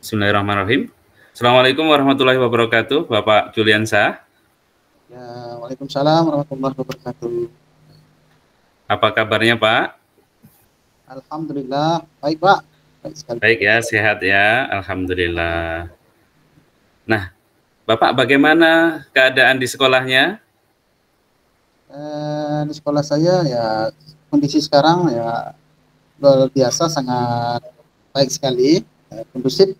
Bismillahirrahmanirrahim. Assalamualaikum warahmatullahi wabarakatuh, Bapak Juliansa. Ya, Waalaikumsalam warahmatullahi wabarakatuh. Apa kabarnya, Pak? Alhamdulillah, baik Pak. Baik sekali. Baik ya, sehat ya, alhamdulillah. Nah, Bapak bagaimana keadaan di sekolahnya? Di sekolah saya ya kondisi sekarang ya luar biasa, sangat baik sekali, kondusif,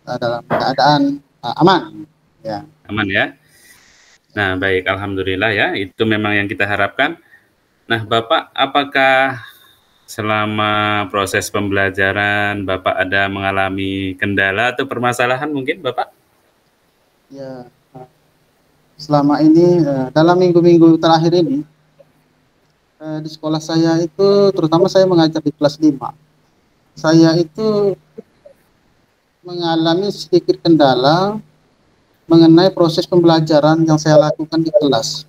dalam keadaan aman. Ya, Aman ya? Nah, baik, alhamdulillah ya, itu memang yang kita harapkan. Nah, Bapak, apakah selama proses pembelajaran Bapak ada mengalami kendala atau permasalahan mungkin, Bapak? ya. Selama ini dalam minggu-minggu terakhir ini di sekolah saya itu, terutama saya mengajar di kelas 5. Saya itu mengalami sedikit kendala mengenai proses pembelajaran yang saya lakukan di kelas.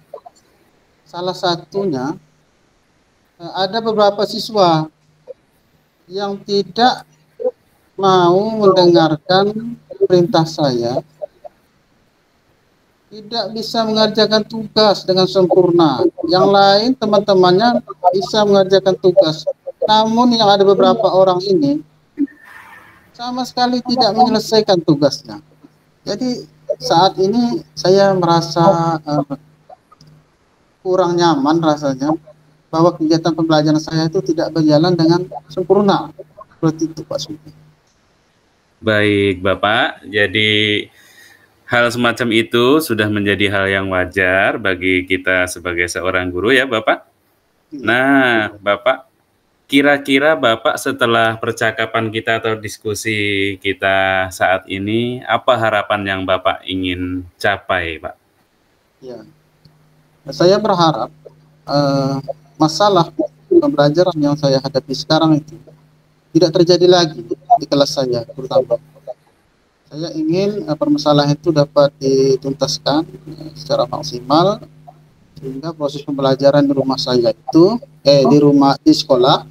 Salah satunya, ada beberapa siswa yang tidak mau mendengarkan perintah saya, tidak bisa mengerjakan tugas dengan sempurna. Yang lain teman-temannya bisa mengerjakan tugas, namun yang ada beberapa orang ini sama sekali tidak menyelesaikan tugasnya. Jadi saat ini saya merasa kurang nyaman rasanya, bahwa kegiatan pembelajaran saya itu tidak berjalan dengan sempurna. Seperti itu Pak Sugi. Baik, Bapak. Jadi hal semacam itu sudah menjadi hal yang wajar bagi kita sebagai seorang guru ya, Bapak. Nah, Bapak, kira-kira Bapak setelah percakapan kita atau diskusi kita saat ini, apa harapan yang Bapak ingin capai, Pak? Ya, saya berharap masalah pembelajaran yang saya hadapi sekarang itu tidak terjadi lagi di kelas saya, terutama. Saya ingin permasalahan itu dapat dituntaskan secara maksimal, sehingga proses pembelajaran di rumah saya itu, di sekolah,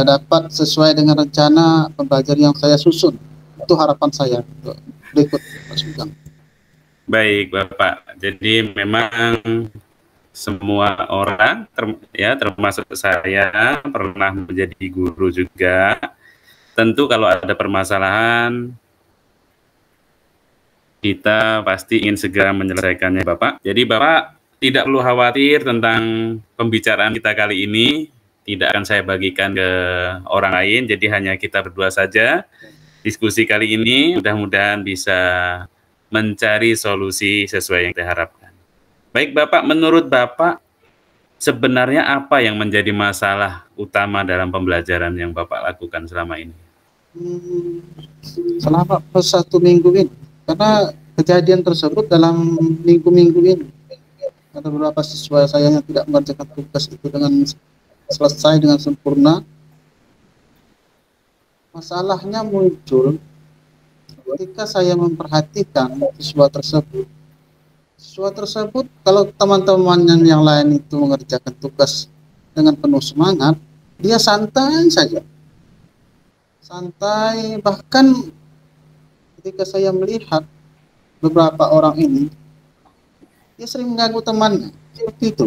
dapat sesuai dengan rencana pembelajaran yang saya susun. Itu harapan saya untuk berikut, Mas Ujang. Baik, Bapak. Jadi memang semua orang, termasuk saya, pernah menjadi guru juga. Tentu kalau ada permasalahan, kita pasti ingin segera menyelesaikannya, Bapak. Jadi Bapak tidak perlu khawatir tentang pembicaraan kita kali ini. Tidak akan saya bagikan ke orang lain, jadi hanya kita berdua saja. Diskusi kali ini mudah-mudahan bisa mencari solusi sesuai yang kita harapkan. Baik Bapak, menurut Bapak sebenarnya apa yang menjadi masalah utama dalam pembelajaran yang Bapak lakukan selama ini? Selama satu minggu ini, karena kejadian tersebut dalam minggu-minggu ini, ada beberapa siswa saya yang tidak mengerjakan tugas itu dengan selesai dengan sempurna. Masalahnya muncul ketika saya memperhatikan siswa tersebut. Siswa tersebut, kalau teman-teman yang lain itu mengerjakan tugas dengan penuh semangat, dia santai saja. Santai, bahkan ketika saya melihat beberapa orang ini, dia sering mengganggu temannya, seperti itu.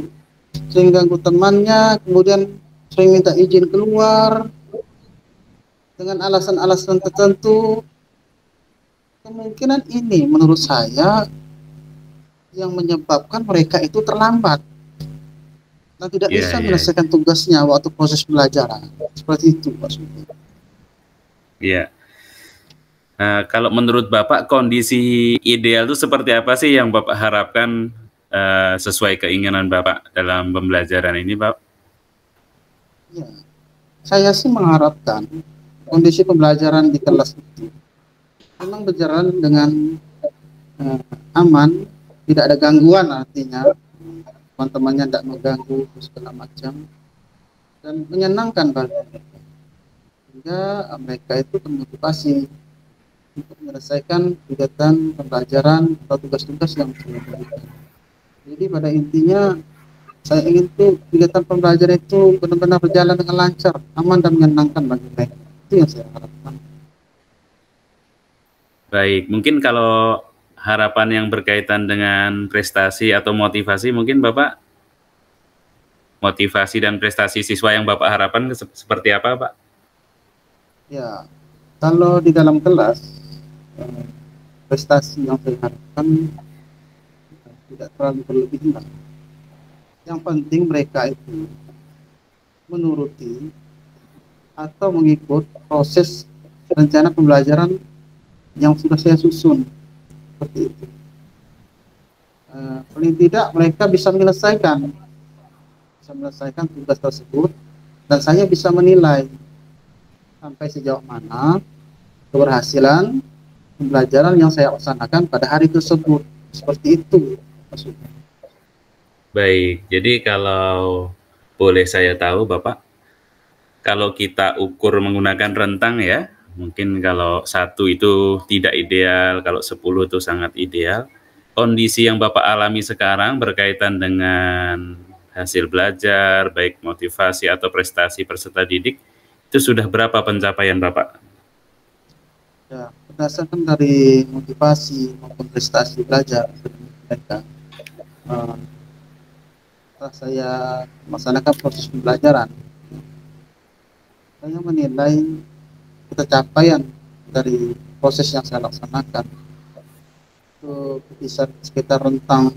Sering mengganggu temannya, kemudian sering minta izin keluar dengan alasan-alasan tertentu. Kemungkinan ini menurut saya yang menyebabkan mereka itu terlambat dan tidak bisa menyelesaikan tugasnya waktu proses pembelajaran. Seperti itu, Pak Sugi. Iya. Nah, kalau menurut Bapak kondisi ideal itu seperti apa sih yang Bapak harapkan sesuai keinginan Bapak dalam pembelajaran ini, Pak? Ya, saya sih mengharapkan kondisi pembelajaran di kelas itu memang berjalan dengan aman, tidak ada gangguan, artinya teman-temannya tidak mengganggu segala macam, dan menyenangkan bagi mereka, sehingga mereka itu termotivasi untuk menyelesaikan kegiatan pembelajaran atau tugas-tugas yang saya berikan. Jadi pada intinya saya ingin tuh kegiatan pembelajaran itu benar-benar berjalan dengan lancar, aman dan menyenangkan bagi mereka. Itu yang saya harapkan. Baik, mungkin kalau harapan yang berkaitan dengan prestasi atau motivasi, mungkin Bapak, motivasi dan prestasi siswa yang Bapak harapkan seperti apa, Pak? Ya, kalau di dalam kelas, eh, prestasi yang saya harapkan tidak terlalu berlebihan. Yang penting mereka itu menuruti atau mengikut proses rencana pembelajaran yang sudah saya susun, seperti itu. Paling tidak mereka bisa menyelesaikan tugas tersebut, dan saya bisa menilai sampai sejauh mana keberhasilan pembelajaran yang saya laksanakan pada hari tersebut. Seperti itu maksudnya. Baik, jadi kalau boleh saya tahu Bapak, kalau kita ukur menggunakan rentang ya, mungkin kalau 1 itu tidak ideal, kalau 10 itu sangat ideal. Kondisi yang Bapak alami sekarang berkaitan dengan hasil belajar, baik motivasi atau prestasi peserta didik, itu sudah berapa pencapaian Bapak? Ya, berdasarkan dari motivasi maupun prestasi belajar mereka, setelah saya melaksanakan proses pembelajaran, saya menilai capaian dari proses yang saya laksanakan itu bisa sekitar rentang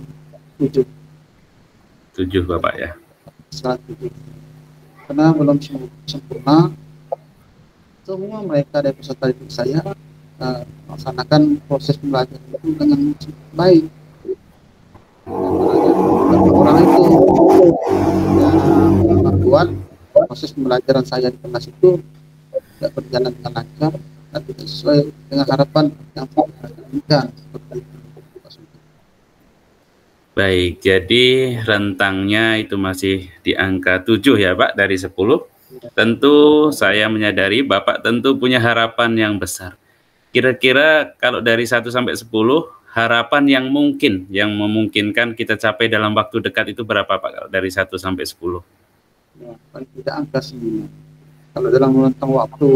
7 Bapak ya. sekitar 7, karena belum sempurna. Semua mereka dari peserta didik saya melaksanakan proses pembelajaran itu dengan baik. Orang itu yang membuat proses pembelajaran saya di kelas itu tidak berjalan dengan lancar dan tidak sesuai dengan harapan yang saya inginkan, seperti itu. Baik, jadi rentangnya itu masih di angka 7 ya Pak dari 10. Tentu saya menyadari Bapak tentu punya harapan yang besar. Kira-kira kalau dari 1 sampai 10, harapan yang mungkin, yang memungkinkan kita capai dalam waktu dekat itu berapa Pak kalau dari 1 sampai 10? Ya, paling tidak angka 9. Kalau dalam rentang waktu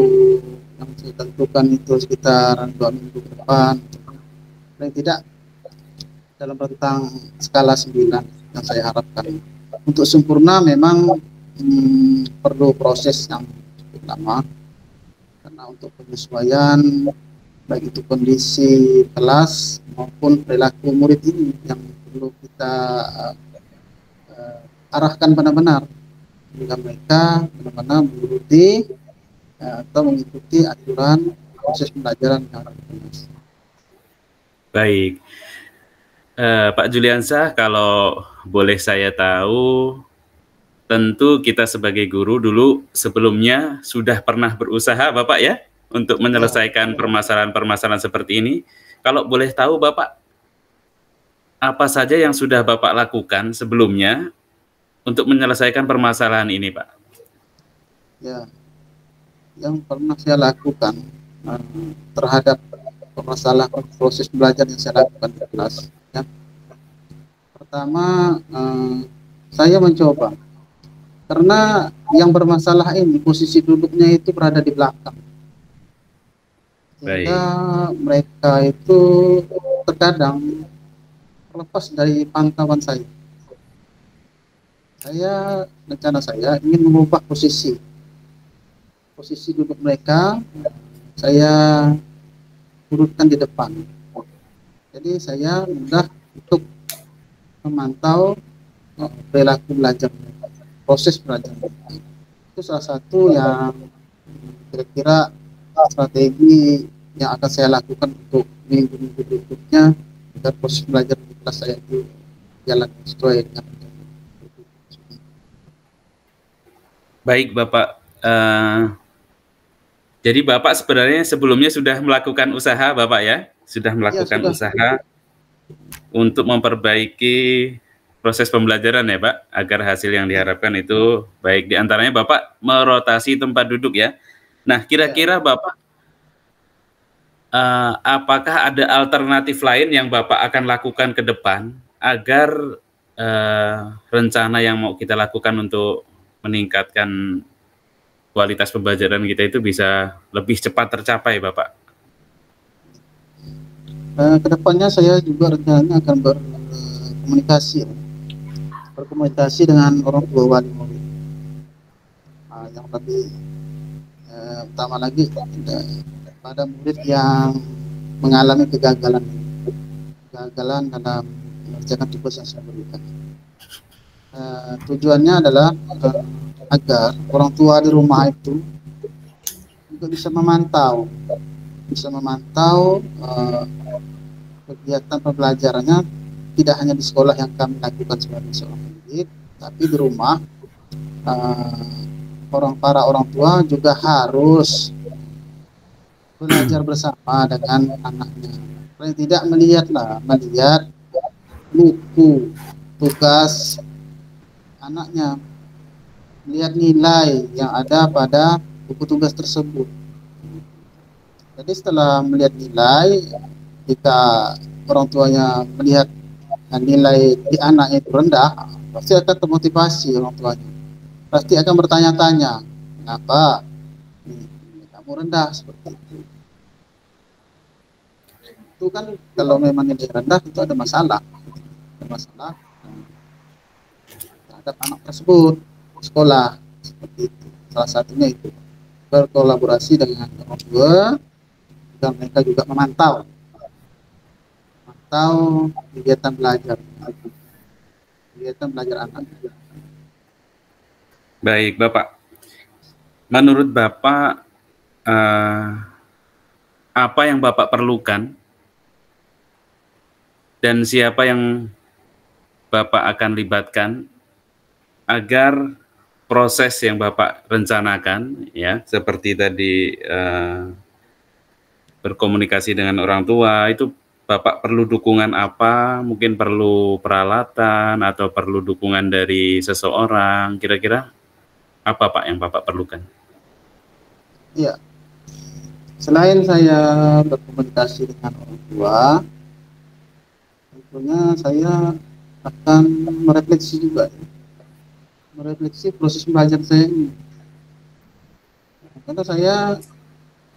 yang saya tentukan itu sekitar 2 minggu ke depan, paling tidak dalam rentang skala 9 yang saya harapkan. Untuk sempurna memang perlu proses yang cukup lama, karena untuk penyesuaian baik itu kondisi kelas maupun perilaku murid ini yang perlu kita arahkan benar-benar sehingga mereka benar-benar mengikuti atau mengikuti aturan proses pembelajaran yang ada. Baik, Pak Juliansah, kalau boleh saya tahu, tentu kita sebagai guru dulu sebelumnya sudah pernah berusaha Bapak ya untuk menyelesaikan permasalahan-permasalahan seperti ini. Kalau boleh tahu Bapak, apa saja yang sudah Bapak lakukan sebelumnya untuk menyelesaikan permasalahan ini Pak? Ya, yang pernah saya lakukan terhadap permasalahan proses belajar yang saya lakukan di kelas, ya. Pertama, saya mencoba, karena yang bermasalah ini posisi duduknya itu berada di belakang, sehingga mereka itu terkadang terlepas dari pantauan saya. Rencana saya ingin mengubah posisi duduk mereka, saya urutkan di depan. Jadi saya mudah untuk memantau perilaku belajar, proses belajar. Itu salah satu yang kira-kira strategi yang akan saya lakukan untuk minggu-minggu berikutnya agar proses belajar di kelas saya itu jalan sesuai dengan. Baik Bapak, jadi Bapak sebenarnya sebelumnya sudah melakukan usaha Bapak ya? Sudah melakukan usaha untuk memperbaiki proses pembelajaran ya Pak, agar hasil yang diharapkan itu baik. Di antaranya Bapak merotasi tempat duduk ya. Nah kira-kira Bapak, apakah ada alternatif lain yang Bapak akan lakukan ke depan agar rencana yang mau kita lakukan untuk meningkatkan kualitas pembelajaran kita itu bisa lebih cepat tercapai, Bapak? Kedepannya saya juga rencananya akan berkomunikasi dengan orang tua wali murid. Yang lebih utama lagi pada murid yang mengalami kegagalan dalam mengerjakan tugas yang saya berikan. Tujuannya adalah agar orang tua di rumah itu juga bisa memantau kegiatan pembelajarannya, tidak hanya di sekolah yang kami lakukan sebagai seorang pendidik, tapi di rumah para orang tua juga harus belajar bersama dengan anaknya. Paling tidak melihat buku tugas anaknya, melihat nilai yang ada pada buku tugas tersebut. Jadi setelah melihat nilai, jika orang tuanya melihat nilai di anaknya itu rendah, pasti akan termotivasi orang tuanya. Pasti akan bertanya-tanya, kenapa kamu rendah seperti itu? Itu kan kalau memang nilai rendah itu ada masalah terhadap anak tersebut sekolah, seperti itu. Salah satunya itu berkolaborasi dengan orang tua dan mereka juga memantau kegiatan belajar anak. Baik, Bapak. Menurut Bapak, apa yang Bapak perlukan dan siapa yang Bapak akan libatkan agar proses yang Bapak rencanakan, ya, seperti tadi berkomunikasi dengan orang tua, itu Bapak perlu dukungan apa? Mungkin perlu peralatan atau perlu dukungan dari seseorang, kira-kira apa Pak yang Bapak perlukan? Iya, selain saya berkomunikasi dengan orang tua, tentunya saya akan merefleksi proses belajar saya ini. Karena saya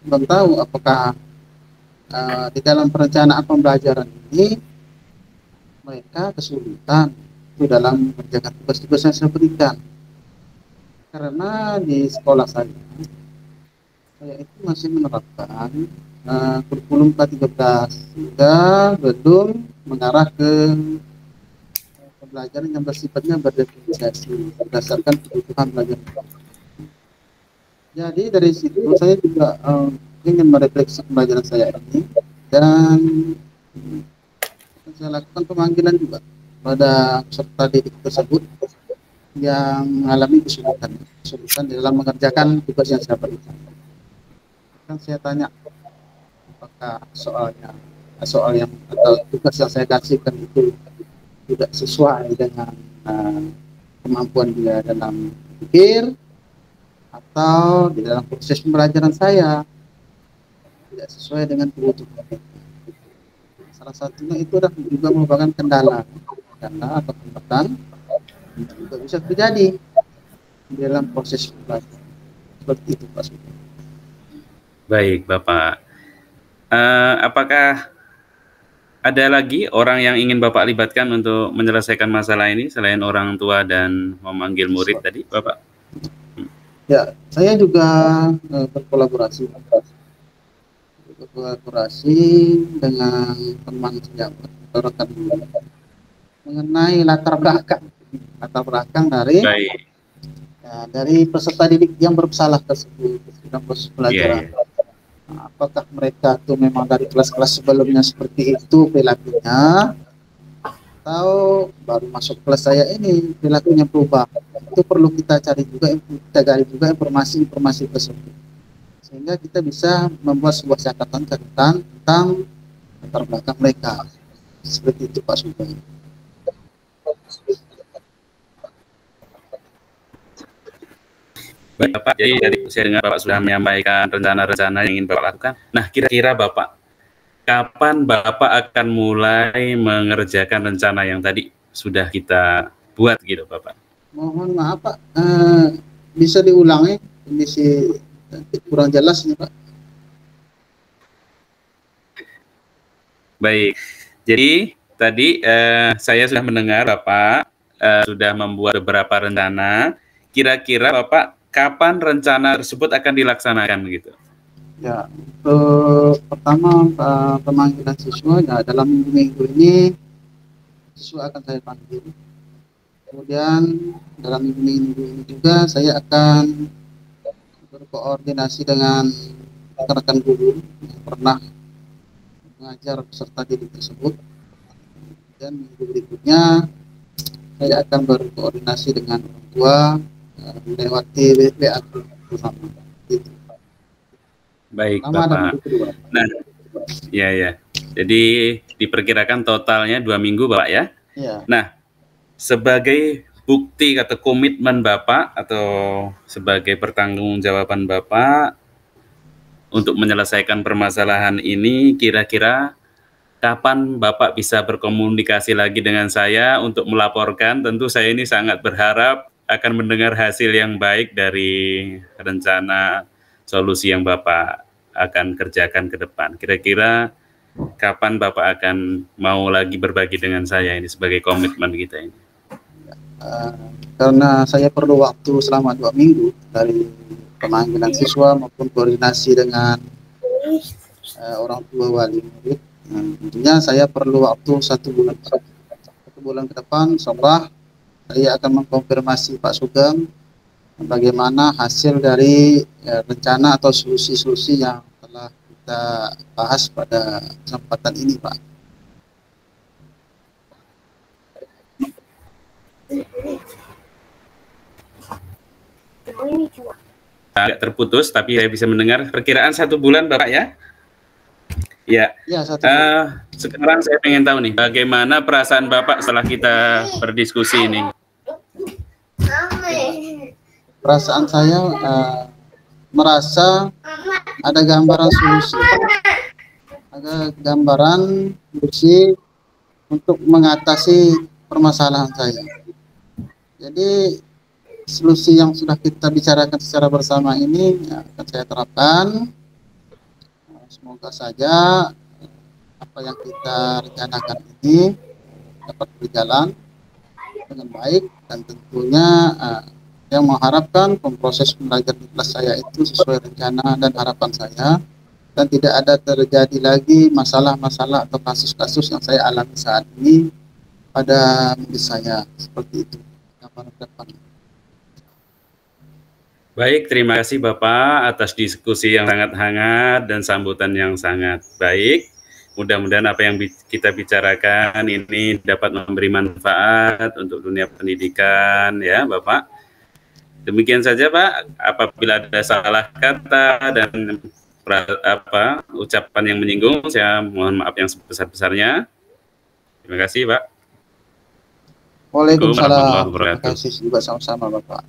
belum tahu apakah di dalam perencanaan pembelajaran ini mereka kesulitan itu dalam mengerjakan tugas-tugas yang saya berikan. Karena di sekolah saya itu masih menerapkan kurikulum K13, sudah belum mengarah ke pembelajaran yang bersifatnya berdefinisi berdasarkan kebutuhan belajar. Jadi dari situ saya juga ingin merefleksi pembelajaran saya ini, dan saya lakukan pemanggilan juga pada peserta didik tersebut yang mengalami kesulitan di dalam mengerjakan tugas yang saya berikan. Kan saya tanya apakah soal yang atau tugas yang saya kasihkan itu tidak sesuai dengan kemampuan dia dalam berpikir, atau di dalam proses pembelajaran saya tidak sesuai dengan kebutuhan. Salah satunya itu juga merupakan kendala atau hambatan juga bisa terjadi di dalam proses pembelajaran. Seperti itu Pak Sudah. Baik Bapak, apakah ada lagi orang yang ingin Bapak libatkan untuk menyelesaikan masalah ini selain orang tua dan memanggil murid tadi, Bapak? Ya, saya juga berkolaborasi dengan teman sejawat atau rekan mengenai latar belakang dari peserta didik yang bersalah tersebut dalam proses pelajaran. Apakah mereka itu memang dari kelas-kelas sebelumnya seperti itu perilakunya, atau baru masuk kelas saya ini perilakunya berubah? Itu perlu kita cari juga, kita gali juga informasi tersebut, sehingga kita bisa membuat sebuah catatan tentang latar belakang mereka. Seperti itu Pak Sugeng. Baik Bapak, jadi tadi saya dengar Bapak sudah menyampaikan rencana-rencana yang ingin Bapak lakukan. Nah, kira-kira Bapak, kapan Bapak akan mulai mengerjakan rencana yang tadi sudah kita buat gitu Bapak? Mohon maaf Pak, bisa diulangi, kondisi kurang jelas nih Pak. Baik. Jadi tadi saya sudah mendengar Bapak sudah membuat beberapa rencana. Kira-kira Bapak kapan rencana tersebut akan dilaksanakan begitu? Ya, pertama pemanggilan siswa ya dalam minggu-minggu ini siswa akan saya panggil. Kemudian dalam minggu-minggu ini juga saya akan berkoordinasi dengan rekan-rekan guru yang pernah mengajar peserta didik tersebut. Dan minggu berikutnya saya akan berkoordinasi dengan orang tua melewati WA bersama. Gitu. Baik, Bapak. Nah, ya. Jadi diperkirakan totalnya 2 minggu, Bapak ya? Ya. Nah, sebagai bukti atau komitmen Bapak atau sebagai pertanggungjawaban Bapak untuk menyelesaikan permasalahan ini, kira-kira kapan Bapak bisa berkomunikasi lagi dengan saya untuk melaporkan? Tentu saya ini sangat berharap akan mendengar hasil yang baik dari rencana solusi yang Bapak akan kerjakan ke depan. Kira-kira kapan Bapak akan mau lagi berbagi dengan saya ini sebagai komitmen kita ini? Karena saya perlu waktu selama 2 minggu dari pemanggilan siswa maupun koordinasi dengan orang tua wali murid. Tentunya saya perlu waktu 1 bulan. 1 bulan ke depan, insyaallah saya akan mengkonfirmasi Pak Sugeng bagaimana hasil dari rencana atau solusi-solusi yang telah kita bahas pada kesempatan ini, Pak. Agak terputus, tapi saya bisa mendengar perkiraan 1 bulan, Bapak ya? Ya. Sekarang saya ingin tahu nih, bagaimana perasaan Bapak setelah kita berdiskusi ini? Perasaan saya merasa ada gambaran solusi, ada gambaran solusi untuk mengatasi permasalahan saya. Jadi solusi yang sudah kita bicarakan secara bersama ini akan saya terapkan. Semoga saja apa yang kita rencanakan ini dapat berjalan dengan baik, dan tentunya yang mengharapkan proses belajar di kelas saya itu sesuai rencana dan harapan saya, dan tidak ada terjadi lagi masalah-masalah atau kasus-kasus yang saya alami saat ini pada murid saya, seperti itu. Baik, terima kasih Bapak atas diskusi yang sangat hangat dan sambutan yang sangat baik. Mudah-mudahan apa yang kita bicarakan ini dapat memberi manfaat untuk dunia pendidikan ya Bapak. Demikian saja Pak, apabila ada salah kata dan ucapan yang menyinggung, saya mohon maaf yang sebesar-besarnya. Terima kasih Pak. Waalaikumsalam. Terima kasih juga sama-sama Bapak.